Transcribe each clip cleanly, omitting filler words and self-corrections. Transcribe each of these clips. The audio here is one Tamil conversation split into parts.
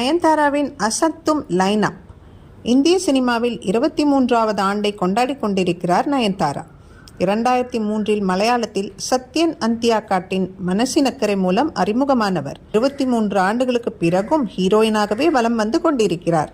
நயன்தாராவின் அசத்தும் லைனப். இந்திய சினிமாவில் 23வது ஆண்டை கொண்டாடி கொண்டிருக்கிறார் நயன்தாரா. 2003 மலையாளத்தில் சத்யன் அந்தியாக்காட்டின் மனசினக்கரை மூலம் அறிமுகமானவர். 23 ஆண்டுகளுக்கு பிறகும் ஹீரோயினாகவே வலம் வந்து கொண்டிருக்கிறார்.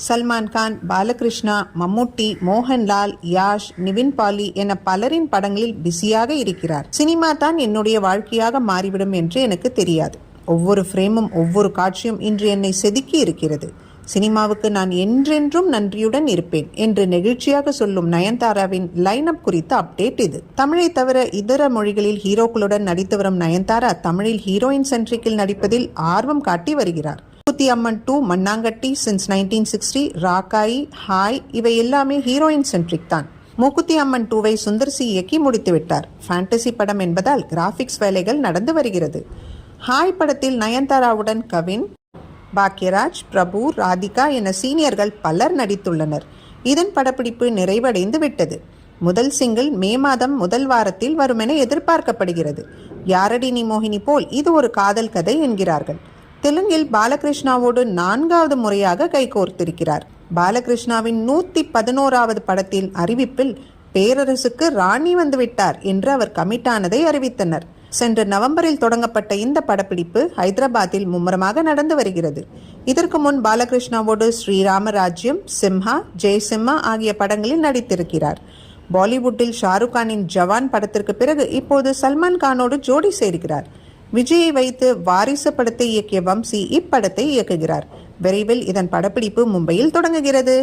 சல்மான் கான், பாலகிருஷ்ணா, மம்முட்டி, மோகன்லால், யாஷ், நிவின் பாலி என பலரின் படங்களில் பிஸியாக இருக்கிறார். சினிமா தான் என்னுடைய வாழ்க்கையாக மாறிவிடும் என்று எனக்கு தெரியாது. ஒவ்வொரு ஃப்ரேமும் ஒவ்வொரு காட்சியும் இன்று என்னை செதுக்கி இருக்கிறது. சினிமாவுக்கு நான் என்றென்றும் நன்றியுடன் இருப்பேன் என்று நெகிழ்ச்சியாக சொல்லும் நயன்தாராவின் லைனப் குறித்த அப்டேட் இது. தமிழை தவிர இதர மொழிகளில் ஹீரோக்களுடன் நடித்து வரும் நயன்தாரா தமிழில் ஹீரோயின் சென்ட்ரிக்கில் நடிப்பதில் ஆர்வம் காட்டி வருகிறார். மூக்குத்தி அம்மன் 2, மண்ணாங்கட்டி, சின்ஸ் 1960, ராக்காயி, ஹாய் இவை எல்லாமே ஹீரோயின் சென்ட்ரிக் தான். மூக்குத்தி அம்மன் 2வை சுந்தர் சி இயக்கி முடித்துவிட்டார். ஃபேண்டசி படம் என்பதால் கிராஃபிக்ஸ் வேலைகள் நடந்து வருகிறது. ஹாய் படத்தில் நயன்தாராவுடன் கவின், பாக்யராஜ், பிரபு, ராதிகா என சீனியர்கள் பலர் நடித்துள்ளனர். இதன் படப்பிடிப்பு நிறைவடைந்து விட்டது. முதல் சிங்கிள் மே மாதம் முதல் வாரத்தில் வரும் என எதிர்பார்க்கப்படுகிறது. யாரடி நீ மோகினி போல் இது ஒரு காதல் கதை என்கிறார்கள். தெலுங்கில் பாலகிருஷ்ணாவோடு 4வது முறையாக கைகோர்த்திருக்கிறார். பாலகிருஷ்ணாவின் 111வது படத்தின் அறிவிப்பில் பேரரசுக்கு ராணி வந்துவிட்டார் என்று அவர் கமிட்டானதை அறிவித்தனர். சென்ற நவம்பரில் தொடங்கப்பட்ட இந்த படப்பிடிப்பு ஹைதராபாத்தில் மும்முரமாக நடந்து வருகிறது. இதற்கு முன் பாலகிருஷ்ணாவோடு ஸ்ரீராமராஜ்யம், சிம்ஹா, ஜெய்சிம்மா ஆகிய படங்களில் நடித்திருக்கிறார். பாலிவுட்டில் ஷாருக் கானின் ஜவான் படத்திற்கு பிறகு இப்போது சல்மான் கானோடு ஜோடி சேர்கிறார். விஜயை வைத்து வாரிசு படத்தை இயக்கிய வம்சி இப்படத்தை இயக்குகிறார். விரைவில் இதன் படப்பிடிப்பு மும்பையில் தொடங்குகிறது.